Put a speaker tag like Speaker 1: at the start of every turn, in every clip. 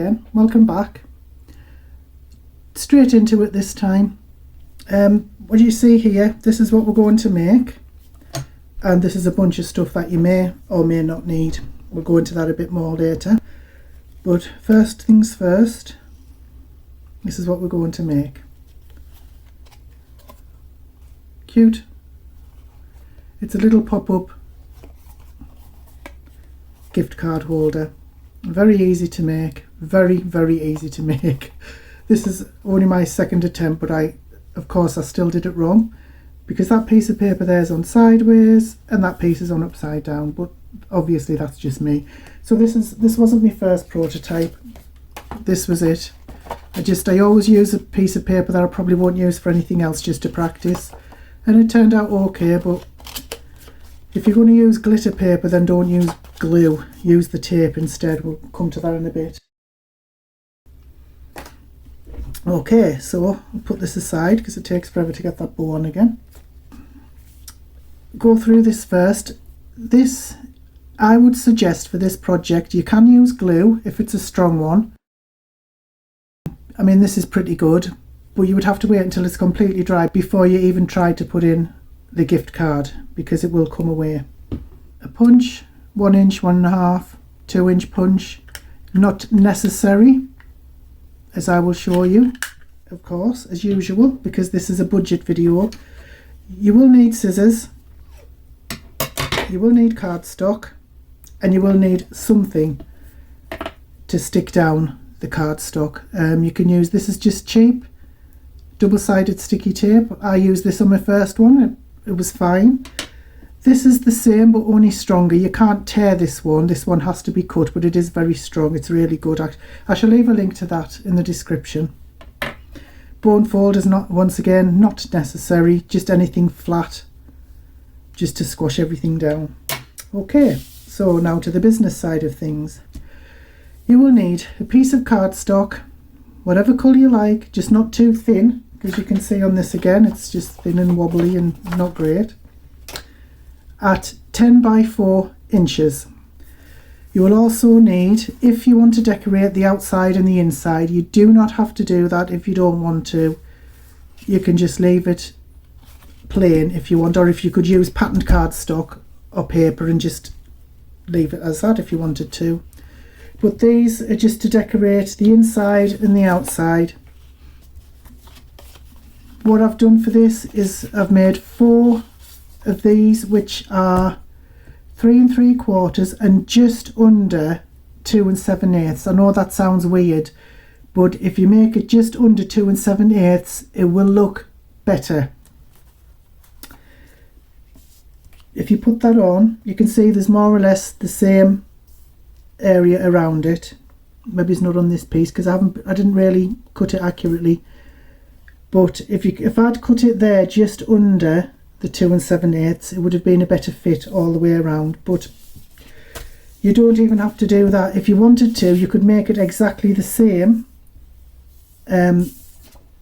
Speaker 1: again, welcome back. Straight into it this time. What you see here, this is what we're going to make, and this is a bunch of stuff that you may or may not need. We'll go into that a bit more later, but first things first, this is what we're going to make. Cute. It's a little pop-up gift card holder. Very easy to make, very easy to make. This is only my second attempt, but of course I still did it wrong, because that piece of paper there is on sideways and that piece is on upside down, but obviously that's just me. So this wasn't my first prototype, this was it. I always use a piece of paper that I probably won't use for anything else, just to practice, and it turned out okay. But if you're going to use glitter paper, then don't use glue, use the tape instead. We'll come to that in a bit. Okay, so I'll put this aside because it takes forever to get that bow on again. Go through this first. This, I would suggest for this project, you can use glue if it's a strong one. I mean, this is pretty good, but you would have to wait until it's completely dry before you even try to put in the gift card, because it will come away. A punch, 1 inch, 1.5, 2 inch punch, not necessary, as I will show you, of course, as usual, because this is a budget video. You will need scissors, you will need cardstock, and you will need something to stick down the cardstock. You can use, this is just cheap double-sided sticky tape. I used this on my first one, it was fine. This is the same but only stronger. You can't tear this one has to be cut, but it is very strong, it's really good. I shall leave a link to that in the description. Bone fold is not, once again, not necessary, just anything flat, just to squash everything down. Okay, so now to the business side of things. You will need a piece of cardstock, whatever colour you like, just not too thin, because you can see on this again, it's just thin and wobbly and not great. At 10 by 4 inches. You will also need, if you want to decorate the outside and the inside, you do not have to do that if you don't want to. You can just leave it plain if you want, or if you could use patterned cardstock or paper and just leave it as that if you wanted to. But these are just to decorate the inside and the outside. What I've done for this is I've made 4 of these, which are 3 3/4 and just under 2 7/8. I know that sounds weird, but if you make it just under 2 7/8, it will look better. If you put that on, you can see there's more or less the same area around it. Maybe it's not on this piece because I didn't really cut it accurately. But if I'd cut it there just under the 2 7/8, it would have been a better fit all the way around. But you don't even have to do that. If you wanted to, you could make it exactly the same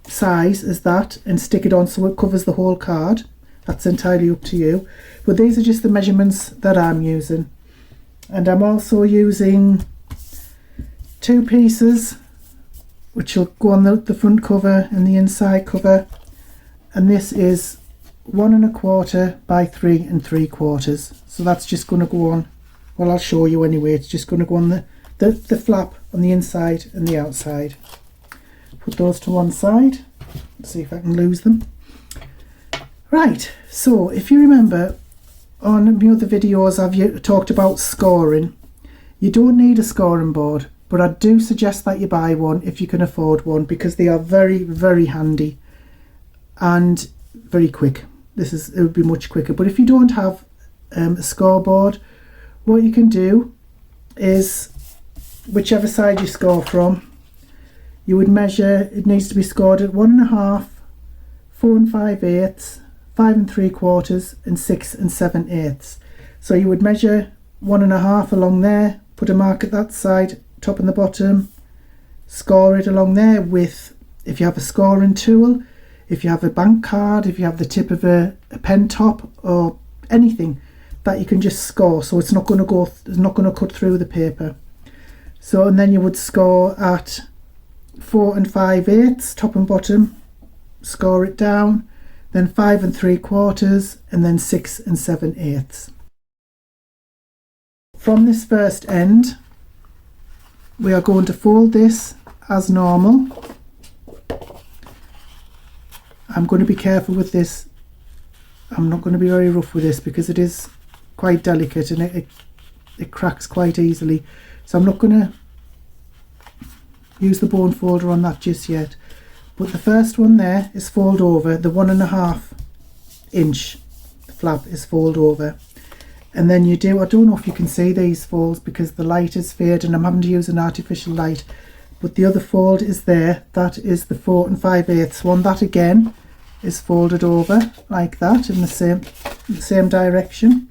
Speaker 1: size as that and stick it on so it covers the whole card. That's entirely up to you. But these are just the measurements that I'm using. And I'm also using 2 pieces which will go on the front cover and the inside cover, and this is 1 1/4 by 3 3/4. So that's just going to go on, well, I'll show you anyway, it's just going to go on the flap on the inside and the outside. Put those to one side, let's see if I can lose them. Right, so if you remember on my other videos I've talked about scoring. You don't need a scoring board, but I do suggest that you buy one if you can afford one, because they are very handy and very quick. It would be much quicker. But if you don't have a scoreboard, what you can do is, whichever side you score from, you would measure, it needs to be scored at 1 1/2, 4 5/8, 5 3/4 and 6 7/8. So you would measure 1 1/2 along there, put a mark at that side, top and the bottom, score it along there with, if you have a scoring tool, if you have a bank card, if you have the tip of a pen top or anything that you can just score, so it's not going to cut through the paper. So, and then you would score at 4 5/8 top and bottom, score it down, then 5 3/4, and then 6 7/8. From this first end, we are going to fold this as normal. I'm going to be careful with this. I'm not going to be very rough with this because it is quite delicate and it cracks quite easily. So I'm not going to use the bone folder on that just yet. But the first one there is fold over. The 1.5 inch flap is fold over. And then you do, I don't know if you can see these folds because the light is faded and I'm having to use an artificial light. But the other fold is there. That is the 4 5/8 one. That again is folded over like that in the same direction.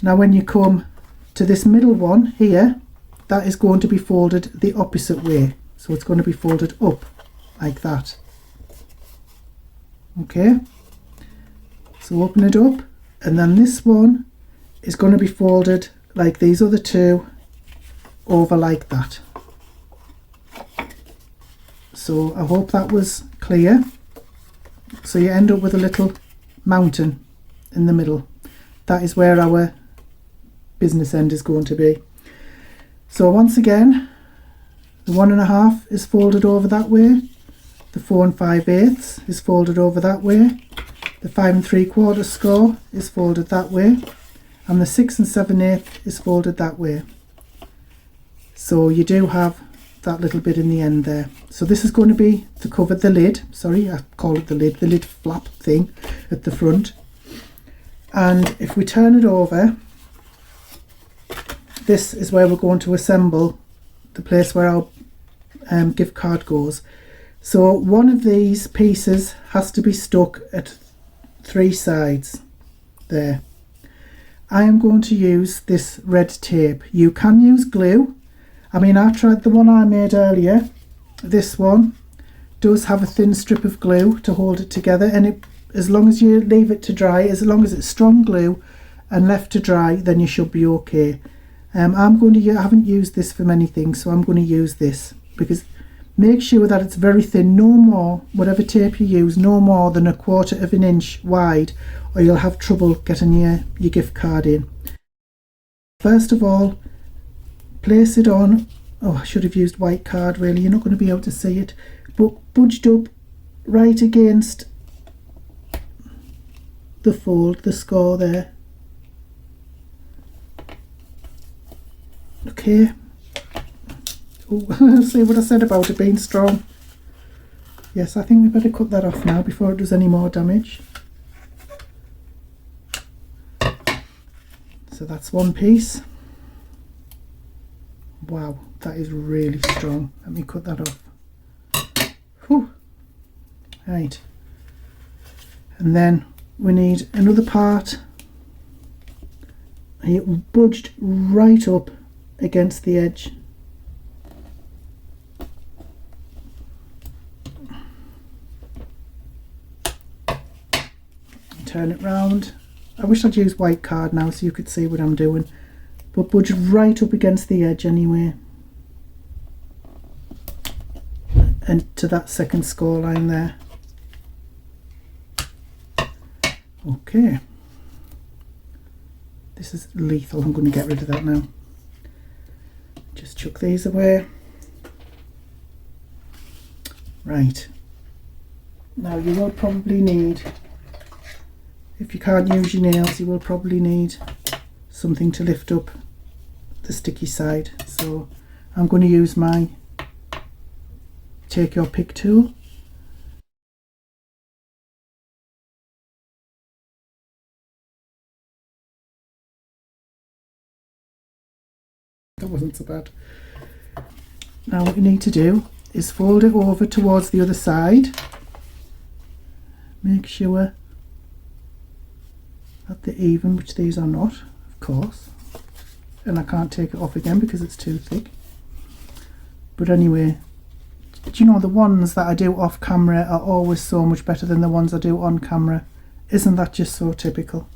Speaker 1: Now when you come to this middle one here, that is going to be folded the opposite way. So it's going to be folded up like that. Okay, so open it up, and then this one is going to be folded like these other two over like that. So I hope that was clear. So you end up with a little mountain in the middle. That is where our business end is going to be. So once again, the 1.5 is folded over that way, the 4 5/8 is folded over that way, the 5 3/4 score is folded that way, and the 6 7/8 is folded that way. So you do have that little bit in the end there. So this is going to be to cover the lid, sorry, I call it the lid flap thing at the front. And if we turn it over, this is where we're going to assemble the place where our gift card goes. So one of these pieces has to be stuck at 3 sides there. I am going to use this red tape. You can use glue. I mean, I tried the one I made earlier. This one does have a thin strip of glue to hold it together, and as long as you leave it to dry, as long as it's strong glue and left to dry, then you should be okay. I haven't used this for many things, so I'm going to use this, because make sure that it's very thin, no more, whatever tape you use, no more than 1/4 inch wide, or you'll have trouble getting your gift card in. First of all, place it on. Oh, I should have used white card really, you're not going to be able to see it, but budged up right against the fold, the score there. Okay. Oh, see what I said about it being strong. Yes, I think we better cut that off now before it does any more damage. So that's one piece. Wow, that is really strong. Let me cut that off. Whew. Right. And then we need another part. It budged right up against the edge. Turn it round. I wish I'd used white card now so you could see what I'm doing, but budge right up against the edge anyway, and to that second score line there. Okay, this is lethal. I'm going to get rid of that now. Just chuck these away. Right, now you will probably need, if you can't use your nails, you will probably need something to lift up the sticky side. So I'm going to use my take your pick tool. That wasn't so bad. Now what you need to do is fold it over towards the other side. Make sure that they're even, which these are not, of course. And I can't take it off again because it's too thick. But anyway, do you know, the ones that I do off camera are always so much better than the ones I do on camera. Isn't that just so typical?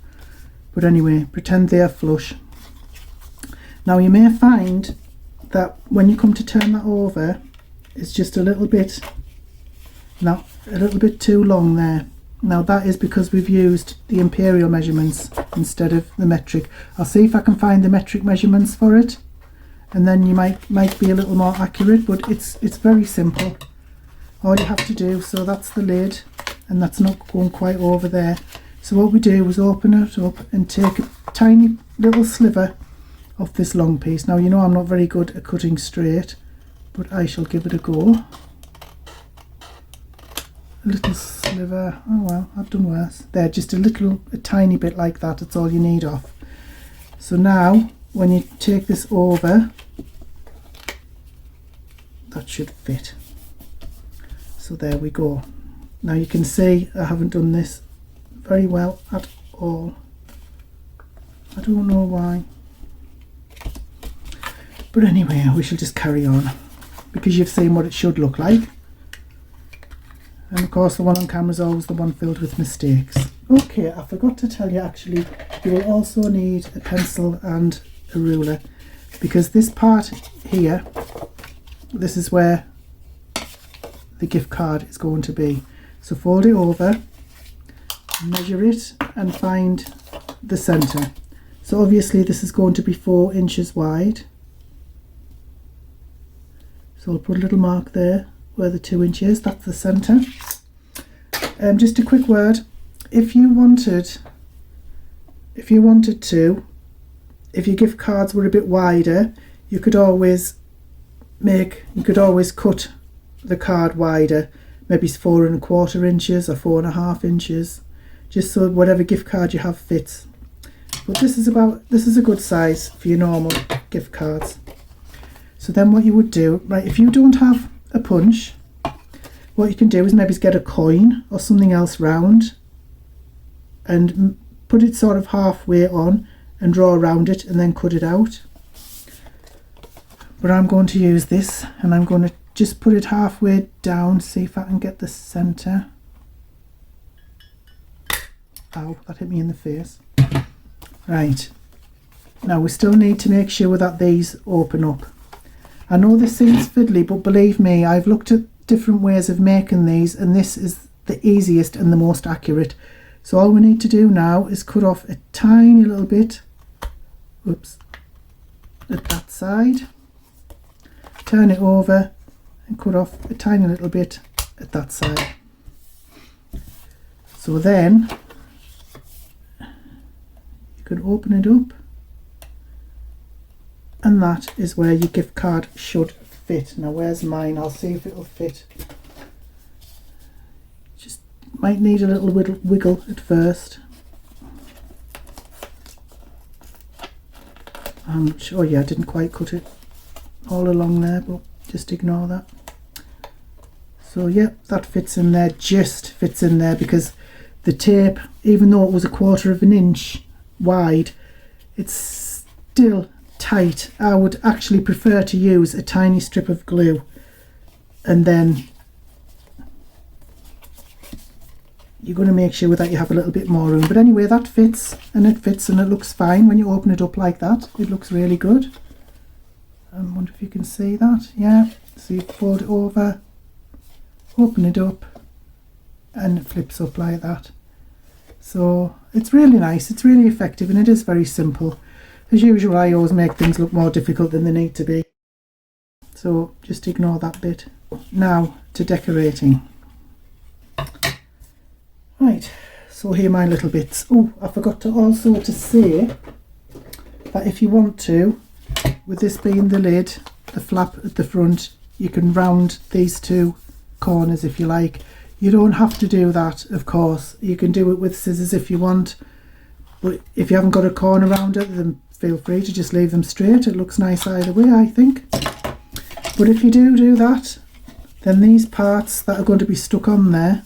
Speaker 1: But anyway, pretend they're flush. Now you may find that when you come to turn that over, it's just a little bit too long there. Now that is because we've used the imperial measurements instead of the metric. I'll see if I can find the metric measurements for it, and then you might be a little more accurate, but it's very simple. All you have to do, so that's the lid, and that's not going quite over there. So what we do is open it up and take a tiny little sliver of this long piece. Now you know I'm not very good at cutting straight, but I shall give it a go. A little sliver, oh well, I've done worse. There, just a tiny bit like that, that's all you need off. So now, when you take this over, that should fit. So there we go. Now you can see I haven't done this very well at all. I don't know why. But anyway, we shall just carry on, because you've seen what it should look like. And of course the one on camera is always the one filled with mistakes. Okay, I forgot to tell you, actually you will also need a pencil and a ruler, because this part here, this is where the gift card is going to be. So fold it over, measure it and find the centre. So obviously this is going to be 4 inches wide. So I'll put a little mark there where the 2 inches, that's the centre. Just a quick word, if you wanted to, if your gift cards were a bit wider, you could always cut the card wider, maybe 4¼ inches or 4½ inches, just so whatever gift card you have fits. But this is a good size for your normal gift cards. So then what you would do, right, if you don't have a punch, what you can do is maybe get a coin or something else round and put it sort of halfway on and draw around it and then cut it out. But I'm going to use this, and I'm going to just put it halfway down, see if I can get the centre. Ow, that hit me in the face. Right, now we still need to make sure that these open up. I know this seems fiddly, but believe me, I've looked at different ways of making these, and this is the easiest and the most accurate. So all we need to do now is cut off a tiny little bit, whoops, at that side, turn it over and cut off a tiny little bit at that side. So then you can open it up, and that is where your gift card should fit. Now where's mine? I'll see if it'll fit. Just might need a little wiggle at first. I'm sure, yeah, I didn't quite cut it all along there, but just ignore that. So yeah, that fits in there, just fits in there, because the tape, even though it was 1/4 inch wide, it's still tight. I would actually prefer to use a tiny strip of glue, and then you're going to make sure that you have a little bit more room. But anyway, that fits, and it fits, and it looks fine when you open it up like that. It looks really good. I wonder if you can see that. Yeah, so you fold it over, open it up, and it flips up like that. So it's really nice, it's really effective, and it is very simple. As usual, I always make things look more difficult than they need to be, so just ignore that bit. Now to decorating. Right, so here are my little bits. Oh, I forgot to also to say that if you want to, with this being the lid, the flap at the front, you can round these 2 corners if you like. You don't have to do that, of course. You can do it with scissors if you want, but if you haven't got a corner around it, then feel free to just leave them straight. It looks nice either way, I think. But if you do that, then these parts that are going to be stuck on there,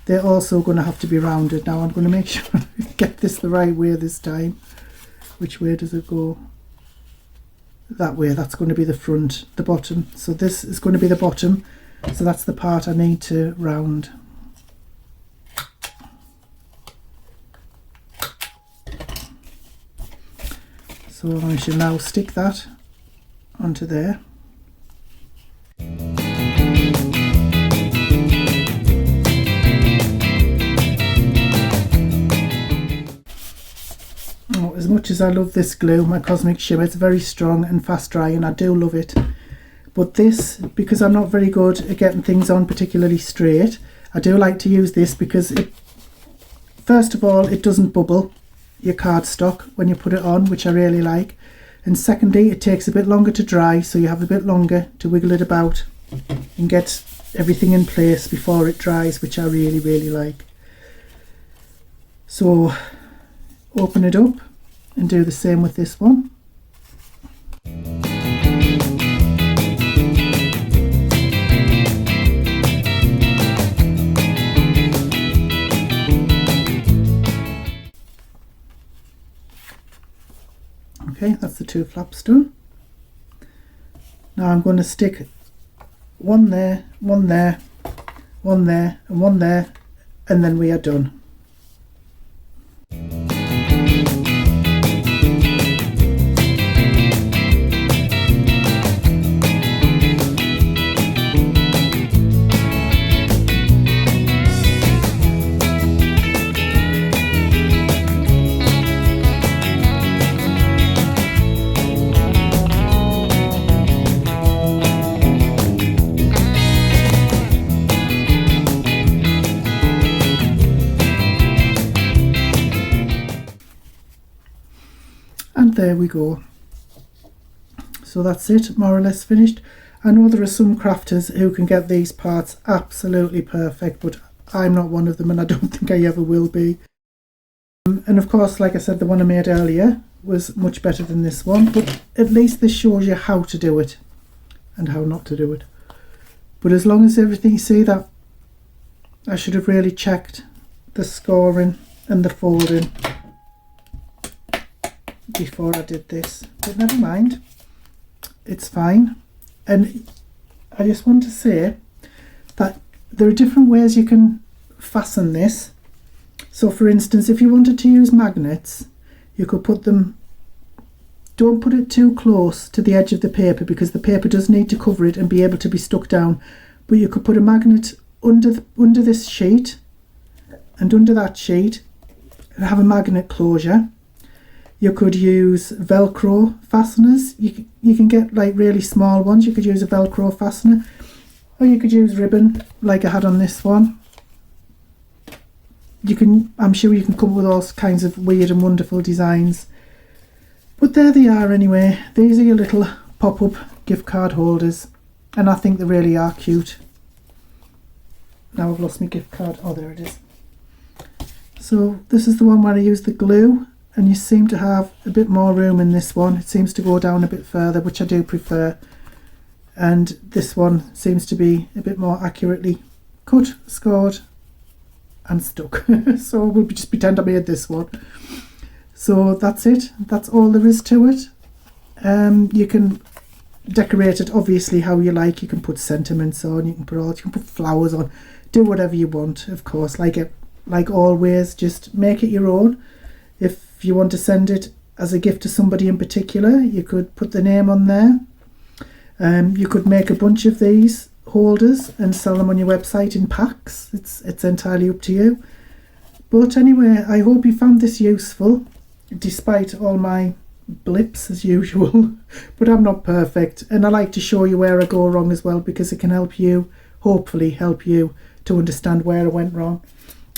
Speaker 1: they're also going to have to be rounded. Now I'm going to make sure I get this the right way this time. Which way does it go? That way. That's going to be the front, the bottom. So this is going to be the bottom, so that's the part I need to round. So I shall now stick that onto there. Oh, as much as I love this glue, my Cosmic Shimmer, it's very strong and fast dry and I do love it. But this, because I'm not very good at getting things on particularly straight, I do like to use this because it, first of all, it doesn't bubble your cardstock when you put it on, which I really like. And secondly, it takes a bit longer to dry, so you have a bit longer to wiggle it about and get everything in place before it dries, which I really, really like. So open it up and do the same with this one. Okay, that's the two flaps done. Now I'm going to stick one there, one there, one there, and one there, and then we are done. And there we go. So that's it, more or less finished. I know there are some crafters who can get these parts absolutely perfect, but I'm not one of them and I don't think I ever will be. And of course, like I said, the one I made earlier was much better than this one, but at least this shows you how to do it and how not to do it. But as long as everything, you see that I should have really checked the scoring and the folding before I did this, but never mind, it's fine. And I just want to say that there are different ways you can fasten this. So for instance, if you wanted to use magnets, you could put them, don't put it too close to the edge of the paper because the paper does need to cover it and be able to be stuck down, but you could put a magnet under this sheet and under that sheet and have a magnet closure. You could use Velcro fasteners. You can get like really small ones. You could use a Velcro fastener, or you could use ribbon like I had on this one. You can, I'm sure you can come up with all kinds of weird and wonderful designs. But there they are anyway. These are your little pop-up gift card holders, and I think they really are cute. Now I've lost my gift card. Oh, there it is. So this is the one where I use the glue. And you seem to have a bit more room in this one. It seems to go down a bit further, which I do prefer. And this one seems to be a bit more accurately cut, scored and stuck. So we'll just pretend I made this one. So that's it. That's all there is to it. You can decorate it obviously how you like. You can put sentiments on, you can put flowers on, do whatever you want, of course. Like always, just make it your own. If you want to send it as a gift to somebody in particular, you could put the name on there. You could make a bunch of these holders and sell them on your website in packs. It's entirely up to you. But anyway, I hope you found this useful, despite all my blips as usual. But I'm not perfect, and I like to show you where I go wrong as well, because it can help you, hopefully help you to understand where I went wrong.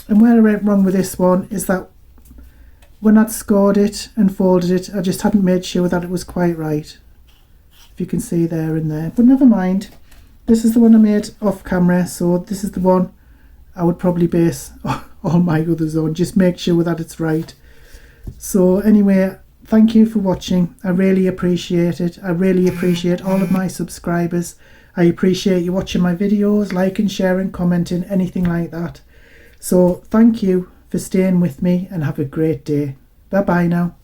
Speaker 1: And where I went wrong with this one is that when I'd scored it and folded it, I just hadn't made sure that it was quite right. If you can see there and there. But never mind. This is the one I made off camera, so this is the one I would probably base all my others on. Just make sure that it's right. So anyway, thank you for watching. I really appreciate it. I really appreciate all of my subscribers. I appreciate you watching my videos, liking, sharing, commenting, anything like that. So thank you for staying with me and have a great day. Bye bye now.